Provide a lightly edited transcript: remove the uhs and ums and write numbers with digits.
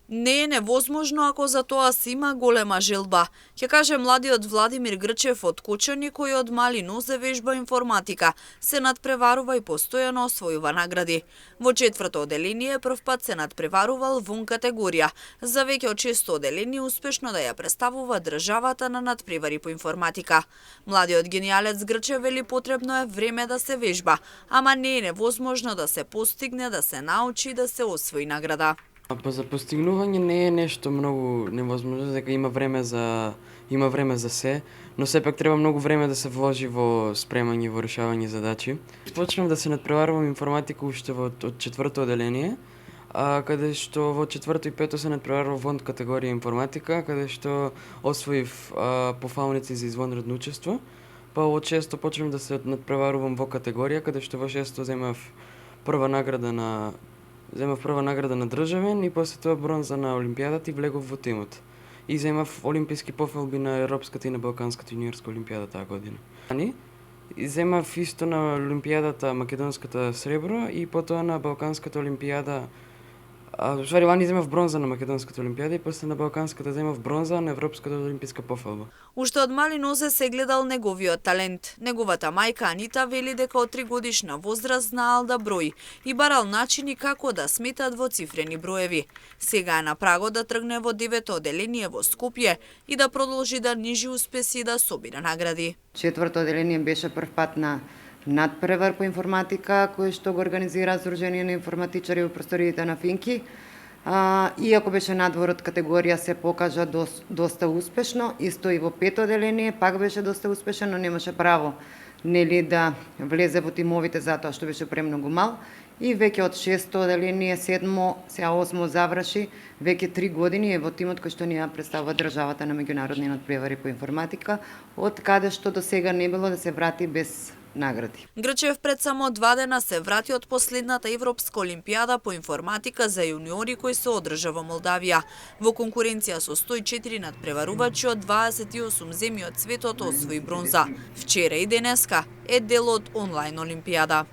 Не е невозможно ако за тоа се има голема желба, ќе каже младиот Владимир Грчев од Кочани, кој од мали нозе вежба информатика, се надпреварува и постојано освојува награди. Во четврто оделение првпат се надпреварувал вон категорија. За веќе од 6 оделение успешно да ја представува државата на надпревари по информатика. Младиот генијалец Грчев вели потребно е време да се вежба, ама не е невозможно да се постигне, да се научи, да се освои награда. Па за постигнување не е нешто многу невозможно, дека има време за се, но сепак треба многу време да се вложи во спремање, во решавање задачи. Почнав да се надпреварувам информатика уште од четврто оделение, каде што во четврто и пето се надпреварував во категорија информатика, каде што освоив пофалници за извонредно учество. Па од шесто почнав да се надпреварувам во категорија, каде што во шесто земав прва награда на државен и после тоа бронза на Олимпијадата и влегов во тимот. И земав олимписки пофалби на Европската и на Балканската јуниорска олимпијада таа година. И земав исто на Олимпијадата македонската сребро и потоа на Балканската олимпијада. Лани земав бронза на македонската олимпијада и после на Балканската земав бронза на Европската олимписка пофалба. Уште од мали нозе се гледал неговиот талент. Неговата мајка Анита вели дека од 3 годишна возраст знаел да брои и барал начини како да сметат во цифрени броеви. Сега е на прагот да тргне во 9-то оделение во Скопје и да продолжи да нижи успеси и да собира награди. Четврто оделение беше првпат на надпревар по информатика, кој што го организира Сдружение на информатичари во просториите на Финки. Иако беше надвор од категорија, се покажа доста успешно. Исто и во пето оделение, пак беше доста успешен, но немаше право да влезе во тимовите затоа што беше премногу мал. И веќе од шесто оделение, седмо, сега осмо заврши, веќе 3 години е во тимот кој што ни ја представува државата на меѓународни надпревари по информатика, од каде што до сега не било да се врати без награди. Грчев пред само 2 дена се врати од последната Европска олимпијада по информатика за јуниори кој се одржа во Молдавија. Во конкуренција со 104 надпреварувачи од 28 земји од светот освои бронза. Вчера и денеска е дел од онлайн олимпијада.